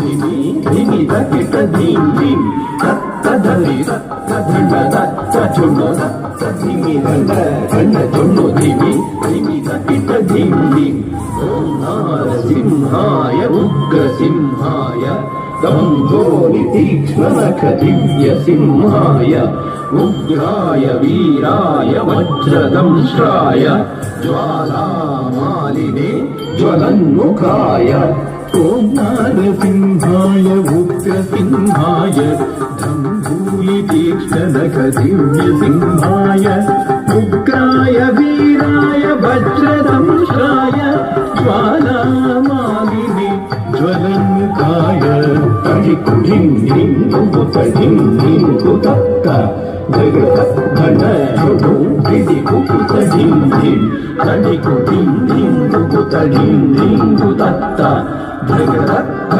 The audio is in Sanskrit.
धिमि धिमि दकिट धीम धीम तत्त धरि तत्त धण्ड तत्त झुण्ड तत्त धिमि धण्ड धण्ड झुण्ड धिमि धिमि दकिट धीम धीम ॐ नारसिंहाय उग्रसिंहाय दम्भोलि तीक्ष्णनख दिव्यसिंहाय उग्राय वीराय वज्रदंष्ट्राय ज्वालामालिने ज्वलन्मुखाय ॐ नारसिंहाय उग्रसिंहाय दम्भोलि तीक्ष्णनख दिव्यसिंहाय उग्राय वीराय वज्रदंष्ट्राय ज्वालामालिने ज्वलन्मुखाय तडिकु धिं धिं कुत धिं धिं कुतत्त जगत् घन झुडु दिदिकु कुत धिं धिं तडिकु धिं धिं कुत धिं धिं कुतत्त जगत्